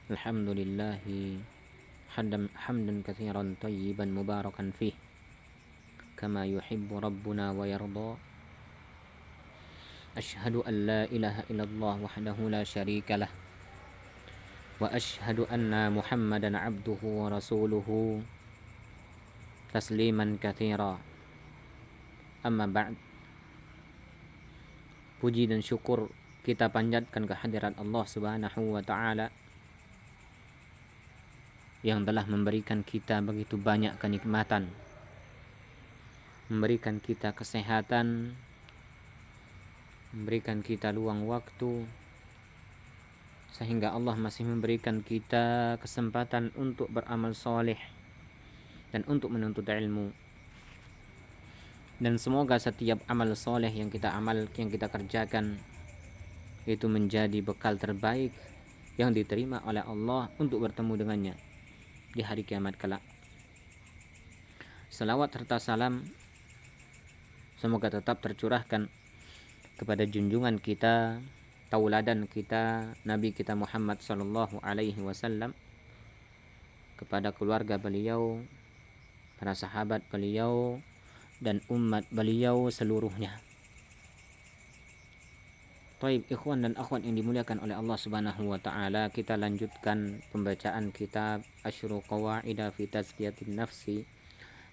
Alhamdulillahi hamdan katsiran tayyiban mubarakan fih kama yuhibbu rabbuna wa yarda. Asyhadu an la ilaha illallah wahdahu la syarika lah wa asyhadu anna Muhammadan abduhu wa rasuluhu tasliman katsira. Amma ba'd. Puji dan syukur kita panjatkan kehadirat Allah Subhanahu wa taala yang telah memberikan kita begitu banyak kenikmatan, memberikan kita kesehatan, memberikan kita luang waktu, sehingga Allah masih memberikan kita kesempatan untuk beramal soleh dan untuk menuntut ilmu. Dan semoga setiap amal soleh yang kita kerjakan itu menjadi bekal terbaik yang diterima oleh Allah untuk bertemu dengannya di hari kiamat kelak. Salawat serta salam semoga tetap tercurahkan kepada junjungan kita, tauladan kita, Nabi kita Muhammad sallallahu alaihi wasallam, kepada keluarga beliau, para sahabat beliau, dan umat beliau seluruhnya. Baik, ikhwan dan akhwat yang dimuliakan oleh Allah Subhanahu wa taala, kita lanjutkan pembacaan kitab Asyru Qawaida fi Tazkiyatin Nafsi,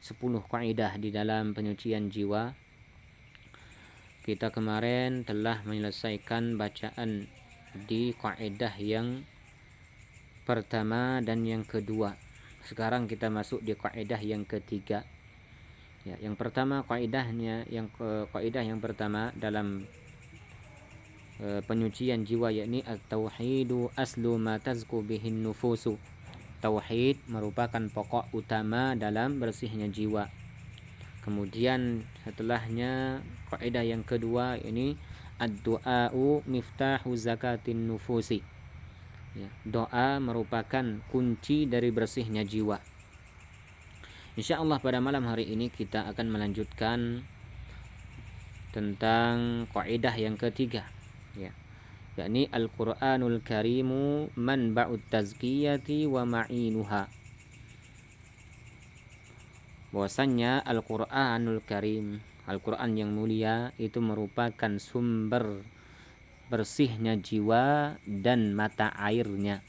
10 kaidah di dalam penyucian jiwa. Kita kemarin telah menyelesaikan bacaan di kaidah yang pertama dan yang kedua. Sekarang kita masuk di kaidah yang ketiga. Ya, yang pertama kaidah yang pertama dalam penyucian jiwa, yakni at-tauhidu aslu ma tazku bihin nufusu. Tauhid merupakan pokok utama dalam bersihnya jiwa. Kemudian setelahnya kaidah yang kedua ini ad-du'a'u miftahu zakatin nufusi. Ya, doa merupakan kunci dari bersihnya jiwa. Insyaallah pada malam hari ini kita akan melanjutkan tentang kaidah yang ketiga, ya, yakni Al-Qur'anul Karimu manba'ut tazkiyati wa ma'inuha. Bahwasanya Al-Qur'anul Karim, Al-Qur'an yang mulia, itu merupakan sumber bersihnya jiwa dan mata airnya.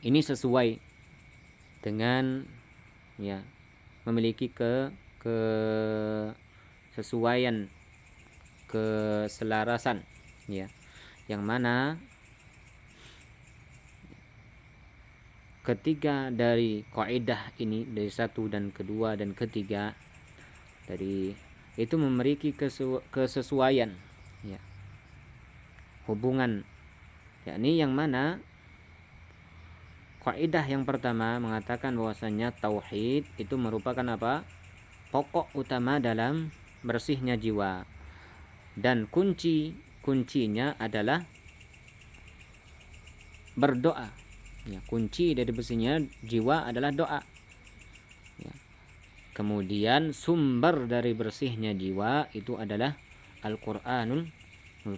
Ini sesuai dengan, ya, memiliki kesesuaian, keselarasan, ya, yang mana ketiga dari kaidah ini, dari satu dan kedua dan ketiga dari itu memiliki kesesuaian, ya, hubungan, yakni yang mana kaidah yang pertama mengatakan bahwasanya tauhid itu merupakan apa? Pokok utama dalam bersihnya jiwa, dan kuncinya adalah berdoa. Ya, kunci dari bersihnya jiwa adalah doa. Ya. Kemudian sumber dari bersihnya jiwa itu adalah Al-Qur'anul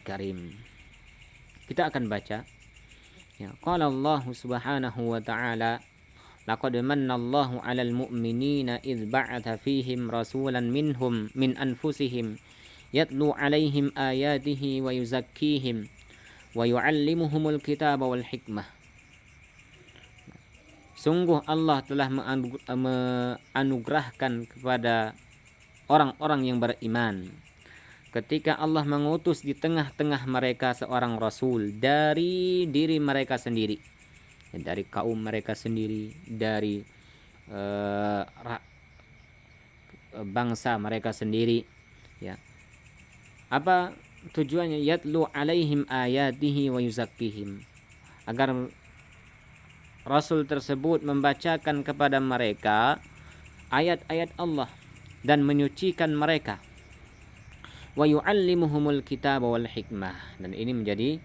Karim. Kita akan baca. Ya, qala Allah Subhanahu wa ta'ala, laqad manna Allahu 'alal mu'minina idz ba'atha fihim rasulan minhum min anfusihim yatlu 'alaihim ayatihi wa yuzakkihim wa yu'allimuhumul kitaba wal hikmah. Sungguh Allah telah menganugerahkan kepada orang-orang yang beriman ketika Allah mengutus di tengah-tengah mereka seorang rasul dari diri mereka sendiri, dari kaum mereka sendiri, dari bangsa mereka sendiri, ya. Apa tujuannya? Yatlu alaihim ayatihi wa yuzakkihim, agar rasul tersebut membacakan kepada mereka ayat-ayat Allah dan menyucikan mereka. Wa yu'allimuhumul kitaba wal hikmah. Dan ini menjadi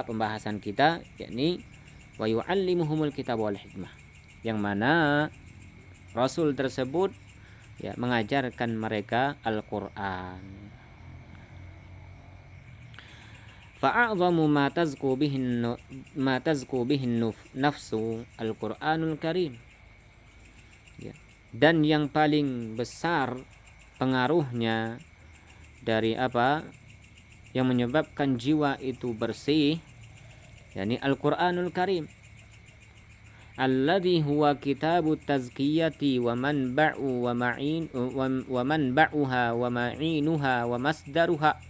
pembahasan kita, yakni wa yu'allimuhumul kitaba wal hikmah, yang mana rasul tersebut, ya, mengajarkan mereka Al-Qur'an. fa'a'zamu ma tazku bihin nafsu Al-Qur'anul Karim. Ya. Dan yang paling besar pengaruhnya dari apa yang menyebabkan jiwa itu bersih, yakni Al-Qur'anul Karim. Alladhi huwa kitabu tazkiyati wa manba'u wa manba'uha wa ma'inuha wa masdaruha.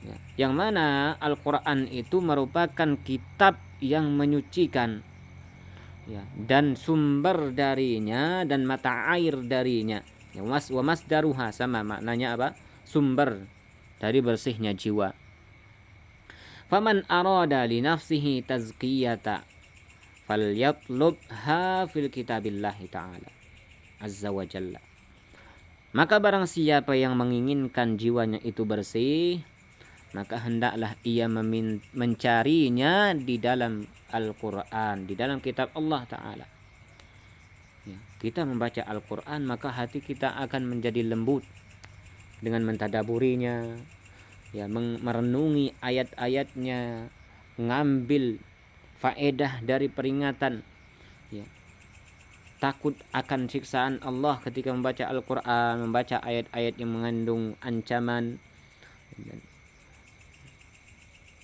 Ya. Yang mana Al-Quran itu merupakan kitab yang menyucikan, ya, dan sumber darinya dan mata air darinya. Ya, wa masdaruha sama maknanya apa? Sumber dari bersihnya jiwa. Faman arada li nafsihi tazkiyata falyatlubha fil kitabillahi ta'ala azza wa jalla. Maka barang siapa yang menginginkan jiwanya itu bersih, maka hendaklah ia mencarinya di dalam Al-Quran, di dalam kitab Allah Ta'ala. Ya, kita membaca Al-Quran, maka hati kita akan menjadi lembut dengan mentadaburinya, ya, merenungi ayat-ayatnya, mengambil faedah dari peringatan, ya, takut akan siksaan Allah ketika membaca Al-Quran, membaca ayat-ayat yang mengandung ancaman,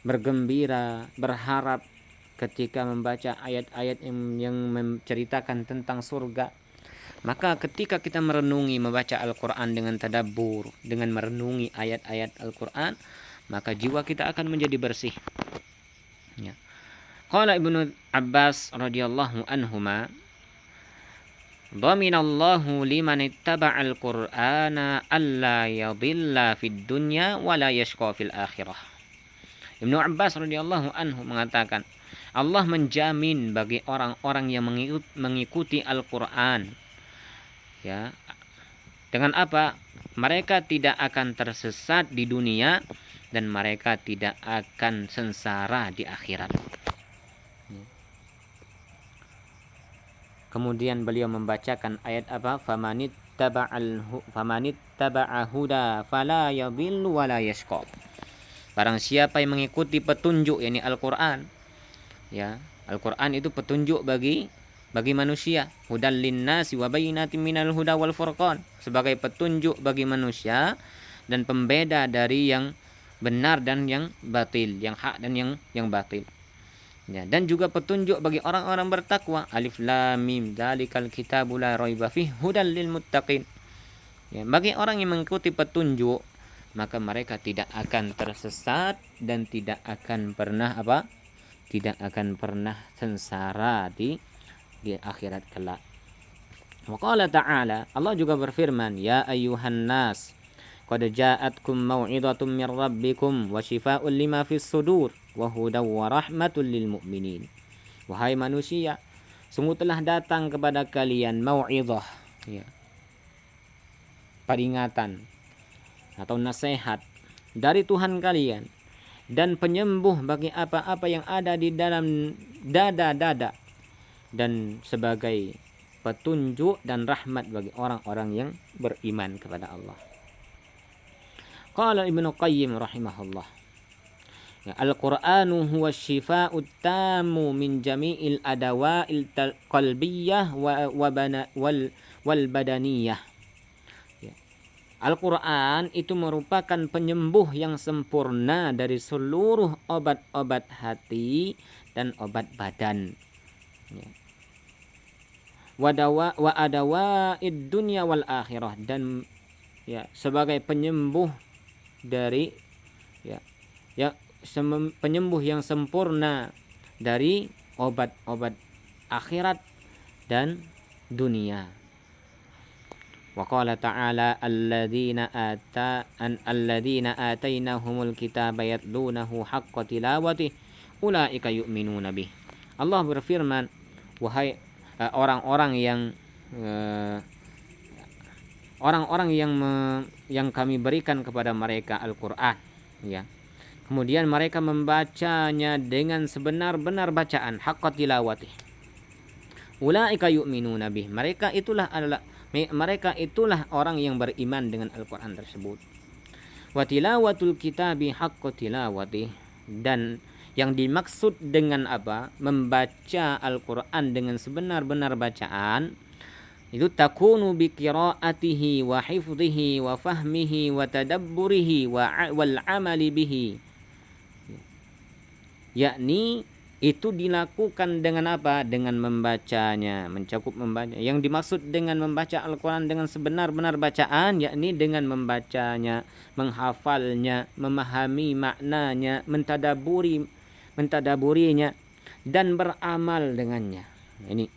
bergembira, berharap ketika membaca ayat-ayat yang menceritakan tentang surga. Maka ketika kita merenungi membaca Al-Quran dengan tadabbur, dengan merenungi ayat-ayat Al-Quran, maka jiwa kita akan menjadi bersih. Ya. Qala Ibnu Abbas radhiyallahu anhuma, dhaminallahu liman ittaba'al Qur'ana alla yadhilla fid dunya wa la yashqa fil akhirah. Ibnu Abbas radhiyallahu anhu mengatakan, Allah menjamin bagi orang-orang yang mengikuti Al-Qur'an, ya, dengan apa? Mereka tidak akan tersesat di dunia dan mereka tidak akan sengsara di akhirat. Kemudian beliau membacakan ayat apa? Famanit taba'a huda fala yadhillu wa la yashqa. Barang siapa yang mengikuti petunjuk, yakni Al-Qur'an, ya, Al-Qur'an itu petunjuk bagi manusia, hudal linnasi wa bayyinatin minal huda wal furqan, sebagai petunjuk bagi manusia dan pembeda dari yang benar dan yang batil, yang hak dan yang batil. Ya, dan juga petunjuk bagi orang-orang bertakwa. Alif lam mim dzalikal kitabu la raiba fihi hudal lil muttaqin. Ya, bagi orang yang mengikuti petunjuk, maka mereka tidak akan tersesat dan tidak akan pernah apa? Tidak akan pernah sengsara di akhirat kelak. Wa qala ta'ala, Allah juga berfirman, ya ayyuhan nas qad ja'atkum mau'izatun mir rabbikum wa shifaa'un lima fis sudur wa hudaw wa rahmatul lil mu'minin. Wahai manusia, sungguh telah datang kepada kalian mau'izah, ya, peringatan atau nasihat dari Tuhan kalian, dan penyembuh bagi apa-apa yang ada di dalam dada-dada, dan sebagai petunjuk dan rahmat bagi orang-orang yang beriman kepada Allah. Qala Ibnu Qayyim rahimahullah, ya, Al-Qur'anu huwa syifa'ut tamu min jami'il adawa'il qalbiyyah wal badaniyah. Ya. Al-Qur'an itu merupakan penyembuh yang sempurna dari seluruh obat-obat hati dan obat badan. Ya. Wa adawa'id dunya wal akhirah, dan ya, sebagai penyembuh dari penyembuh yang sempurna dari obat-obat akhirat dan dunia. Wa qala ta'ala alladzina atainahumul kitaba yatlunahu haqqa tilawatihi ulaika yu'minuna bih. Allah berfirman, wahai orang-orang yang kami berikan kepada mereka Al-Qur'an, ya, kemudian mereka membacanya dengan sebenar-benar bacaan, haqqa tilawati, ulaika yu'minuna bih, mereka itulah orang yang beriman dengan Al-Qur'an tersebut. Wa tilawatul kitabi haqqa tilawati, Dan yang dimaksud dengan apa? Membaca Al-Quran dengan sebenar-benar bacaan itu takunu bi qiraatihi wa hifdhihi wa fahmihi wa tadabburihi wal amali bihi. Yakni itu dilakukan dengan apa? Dengan membacanya, mencakup membaca. Yang dimaksud dengan membaca Al-Quran dengan sebenar-benar bacaan, yakni dengan membacanya, menghafalnya, memahami maknanya, mentadaburinya, dan beramal dengannya. Ini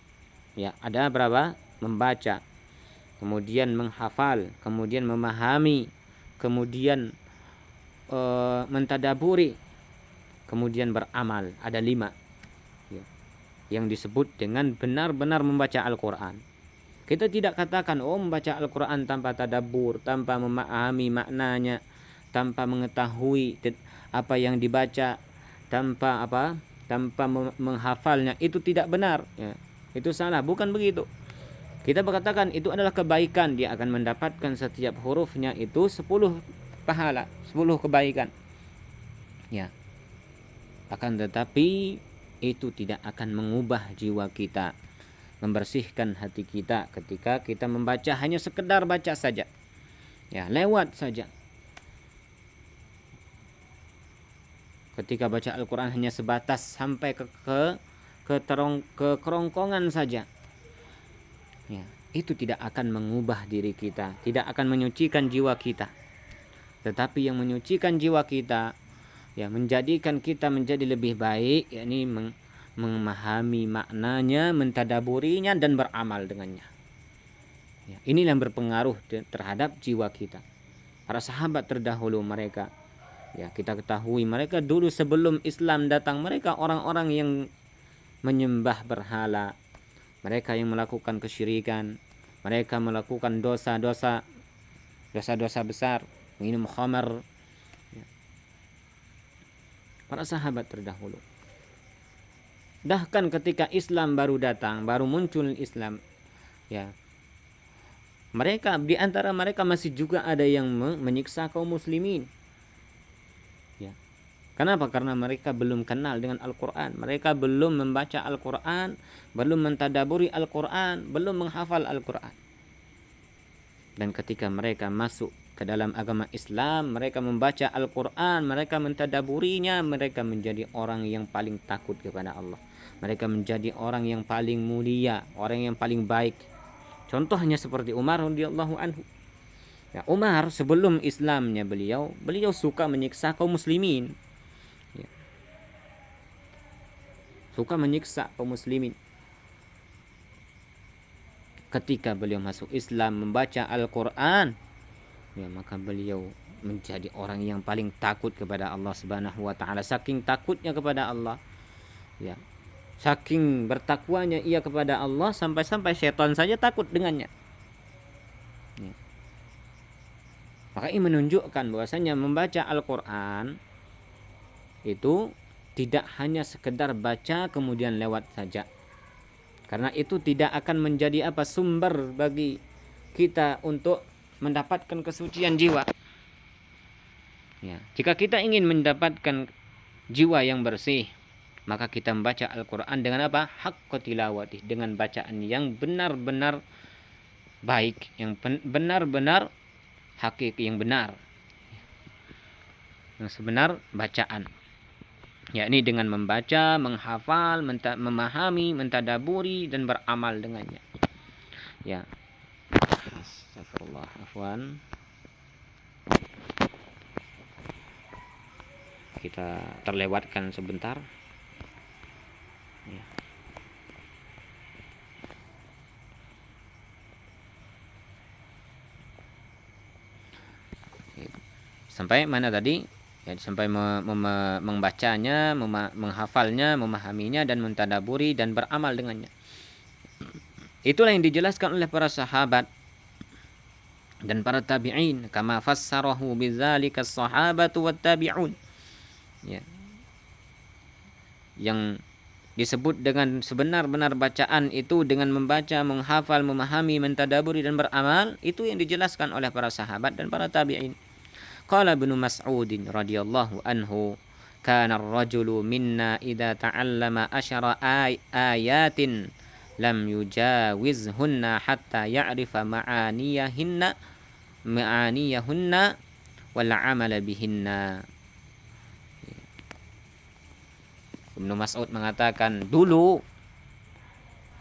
ya, ada berapa? Membaca, kemudian menghafal, kemudian memahami, kemudian mentadaburi, kemudian beramal. Ada 5 ya, yang disebut dengan benar-benar membaca Al-Quran. Kita tidak katakan membaca Al-Quran tanpa tadabbur, tanpa memahami maknanya, tanpa mengetahui apa yang dibaca, tanpa menghafalnya. Itu tidak benar ya. Itu salah, bukan begitu. Kita berkatakan itu adalah kebaikan, dia akan mendapatkan setiap hurufnya itu 10 pahala, 10 kebaikan ya. Akan tetapi itu tidak akan mengubah jiwa kita, membersihkan hati kita ketika kita membaca hanya sekedar baca saja ya, lewat saja. Ketika baca Al-Quran hanya sebatas sampai ke kerongkongan saja ya, itu tidak akan mengubah diri kita, tidak akan menyucikan jiwa kita. Tetapi yang menyucikan jiwa kita ya, menjadikan kita menjadi lebih baik, yakni memahami maknanya, mentadaburinya, dan beramal dengannya ya. Inilah yang berpengaruh terhadap jiwa kita. Para sahabat terdahulu mereka ya, kita ketahui mereka dulu sebelum Islam datang, mereka orang-orang yang menyembah berhala, mereka yang melakukan kesyirikan, mereka melakukan dosa-dosa besar, minum khamar ya. Para sahabat terdahulu. Bahkan ketika Islam baru datang, baru muncul Islam ya, mereka di antara mereka masih juga ada yang menyiksa kaum muslimin ya. Kenapa? Karena mereka belum kenal dengan Al-Quran, mereka belum membaca Al-Quran, belum mentadaburi Al-Quran, belum menghafal Al-Quran. Dan ketika mereka masuk ke dalam agama Islam, mereka membaca Al-Quran, mereka mentadaburinya, mereka menjadi orang yang paling takut kepada Allah. Mereka menjadi orang yang paling mulia, orang yang paling baik. Contohnya seperti Umar radhiyallahu anhu. Ya, Umar sebelum Islamnya beliau suka menyiksa kaum muslimin. Ya. Suka menyiksa kaum muslimin. Ketika beliau masuk Islam, membaca Al-Quran, ya, maka beliau menjadi orang yang paling takut kepada Allah Subhanahu wa taala. Saking takutnya kepada Allah, ya, saking bertakwanya ia kepada Allah, sampai-sampai syaitan saja takut dengannya. Ya. Maka ini menunjukkan bahwasanya membaca Al-Quran itu tidak hanya sekedar baca kemudian lewat saja, karena itu tidak akan menjadi sumber bagi kita untuk mendapatkan kesucian jiwa ya. Jika kita ingin mendapatkan jiwa yang bersih, maka kita membaca Al-Quran dengan haqqa tilawati, dengan bacaan yang benar-benar baik, yang benar-benar hakiki, yang benar, yang sebenar bacaan, yakni dengan membaca, menghafal, memahami, mentadaburi, dan beramal dengannya ya. Astagfirullah, afwan. Kita terlewatkan sebentar ya. Sampai mana tadi? Ya, sampai membacanya, menghafalnya, memahaminya, dan mentadaburi, dan beramal dengannya. Itulah yang dijelaskan oleh para sahabat dan para tabi'in, kama fassarahu bidzalika as-sahabatu wat tabi'un ya. Yang disebut dengan sebenar-benar bacaan itu dengan membaca, menghafal, memahami, mentadaburi, dan beramal, itu yang dijelaskan oleh para sahabat dan para tabi'in. Qala Ibnu Mas'ud radhiyallahu anhu, kana ar-rajulu minna idza ta'allama asyara ayatin lam yujawizhunna hatta ya'rifa ma'aniyahunna wal 'amala bihinna. Ibnu Mas'ud mengatakan, dulu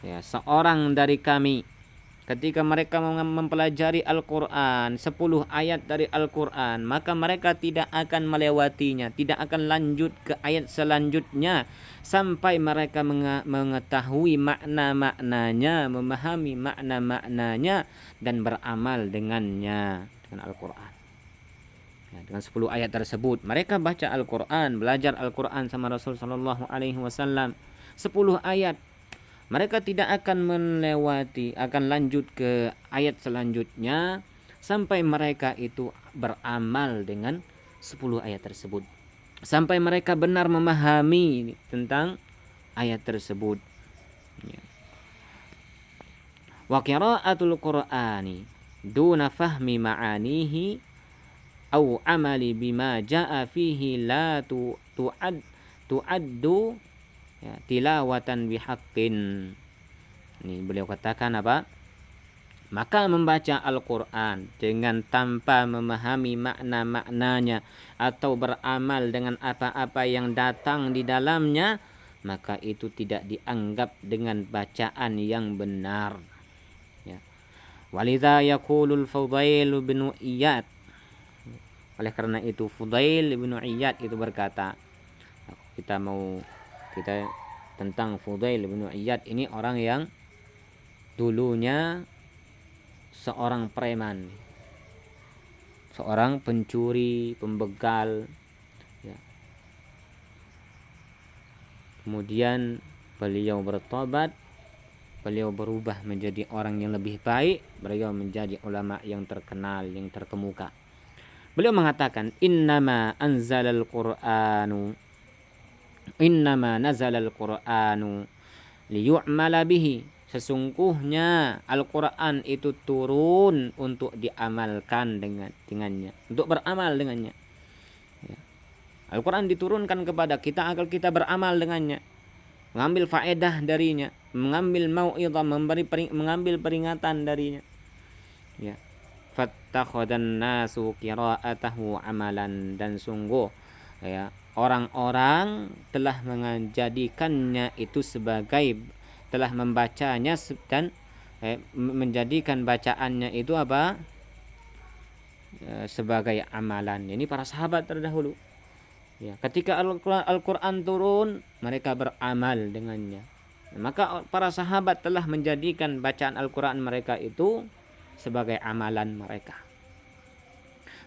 ya, seorang dari kami ketika mereka mempelajari Al-Quran, 10 ayat dari Al-Quran, maka mereka tidak akan melewatinya, tidak akan lanjut ke ayat selanjutnya sampai mereka mengetahui makna-maknanya, memahami makna-maknanya dan beramal dengannya, dengan Al-Quran. Ya, dengan 10 ayat tersebut mereka baca Al-Quran, belajar Al-Quran sama Rasul sallallahu alaihi wasallam 10 ayat, mereka tidak akan melewati, akan lanjut ke ayat selanjutnya sampai mereka itu beramal dengan 10 ayat tersebut, sampai mereka benar memahami tentang ayat tersebut. Ya. Wa qira'atul Qur'ani duna fahmi ma'anihi au amali bima jaa fihi la tu'addu ya, tilawatan bihaqqin. Ini beliau katakan apa? Maka membaca Al-Quran dengan tanpa memahami makna-maknanya atau beramal dengan apa-apa yang datang di dalamnya, maka itu tidak dianggap dengan bacaan yang benar. Ya. Walidha yaqulul Fudail bin Iyad. Oleh karena itu Fudail bin Iyad itu berkata, kita tentang Fudail bin Iyad, ini orang yang dulunya seorang preman, seorang pencuri, pembegal, ya. Kemudian beliau bertobat, beliau berubah menjadi orang yang lebih baik, beliau menjadi ulama yang terkenal, yang terkemuka. Beliau mengatakan, innama nazalal Qur'anu liyu'mala bihi. Sesungguhnya Al-Quran itu turun untuk diamalkan dengannya, untuk beramal dengannya. Ya. Al-Quran diturunkan kepada kita agar kita beramal dengannya, mengambil faedah darinya, mengambil mau'izah, mengambil peringatan darinya. Ya. Fattakhadan nasu qira'atahu amalan, dan sungguh ya, orang-orang telah menjadikannya itu sebagai, telah membacanya dan menjadikan bacaannya itu apa? Sebagai amalan. Ini para sahabat terdahulu. Ya, ketika Al-Quran turun, mereka beramal dengannya. Maka para sahabat telah menjadikan bacaan Al-Quran mereka itu sebagai amalan mereka.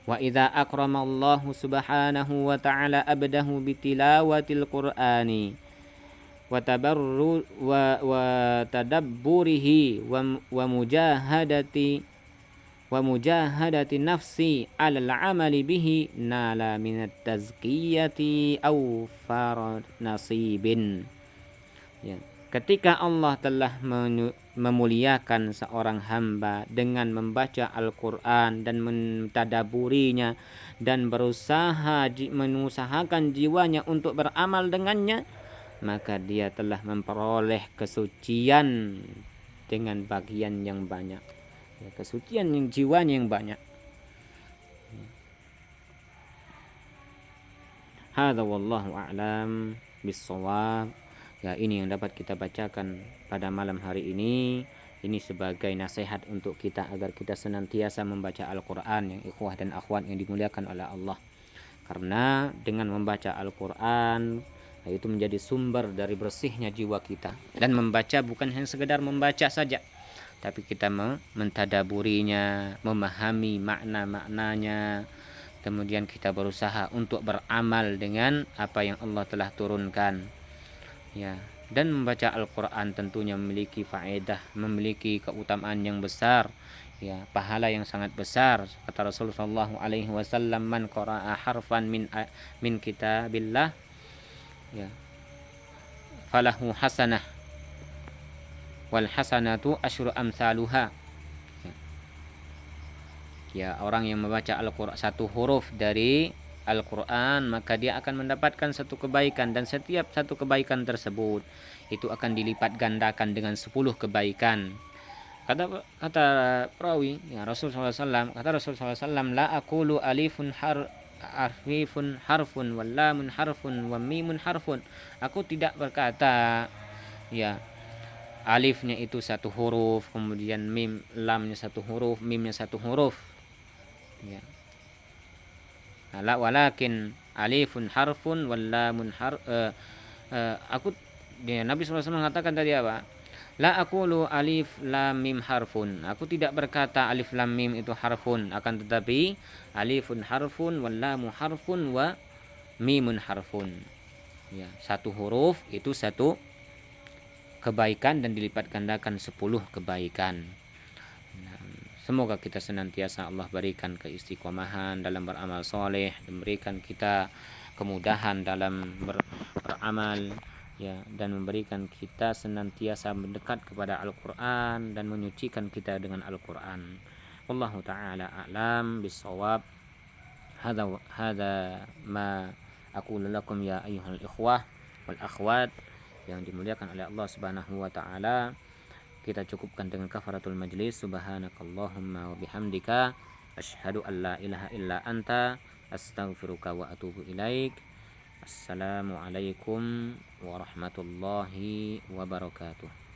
Wa idza akramallahu subhanahu wa ta'ala abdahu bitilawatil Qur'ani wa tadabburihi wa mujahadati nafsi 'alal 'amali bihi nala minat tazkiyati aw farad nasibin. Ya. Ketika Allah telah memuliakan seorang hamba dengan membaca Al-Quran dan mentadaburinya dan mengusahakan jiwanya untuk beramal dengannya, maka dia telah memperoleh kesucian dengan bagian yang banyak, ya, kesucian yang jiwanya yang banyak. Hadza wallahu a'lam bis-shawab. Ya, ini yang dapat kita bacakan pada malam hari ini. Ini sebagai nasihat untuk kita agar kita senantiasa membaca Al-Quran, yang ikhwah dan akhwat yang dimuliakan oleh Allah. Karena dengan membaca Al-Quran itu menjadi sumber dari bersihnya jiwa kita. Dan membaca bukan hanya sekedar membaca saja, tapi kita mentadaburinya, memahami makna-maknanya. Kemudian kita berusaha untuk beramal dengan apa yang Allah telah turunkan. Ya, dan membaca Al-Quran tentunya memiliki faedah, memiliki keutamaan yang besar, ya, pahala yang sangat besar. Kata Rasulullah sallallahu alaihi wasallam, man qara'a harfan min kitabillah, ya, falahu hasanah wal hasanatu asyru amsaluha. Ya, orang yang membaca Al-Quran, satu huruf dari Al-Quran, maka dia akan mendapatkan satu kebaikan, dan setiap satu kebaikan tersebut itu akan dilipat gandakan dengan 10 kebaikan. Kata perawi, ya Rasul SAW, kata Rasul SAW, la aqulu alifun arfifun harfun wal lamun harfun wa mimun harfun. Aku tidak berkata ya alifnya itu satu huruf, kemudian mim, lamnya satu huruf, mimnya satu huruf. Ya. Walakin alifun harfun wal lamun aku Nabi SAW mengatakan tadi apa? La aqulu alif lam mim harfun. Aku tidak berkata alif lam mim itu harfun, akan tetapi alifun harfun wal lamu harfun wa mimun harfun. Ya, satu huruf itu satu kebaikan dan dilipat gandakan 10 kebaikan. Nah, semoga kita senantiasa Allah berikan keistiqomahan dalam beramal soleh, dan berikan kita kemudahan dalam beramal, ya, dan memberikan kita senantiasa mendekat kepada Al-Quran dan menyucikan kita dengan Al-Quran. Wallahu ta'ala a'lam bissawab. Hadza ma aqulu lakum ya ayyuhal ikhwah wal akhwat yang dimuliakan oleh Allah Subhanahu wa taala. Kita cukupkan dengan kafaratul majlis. Subhanakallahumma wa bihamdika asyhadu an la ilaha illa anta astaghfiruka wa atubu ilaik. Assalamualaikum warahmatullahi wabarakatuh.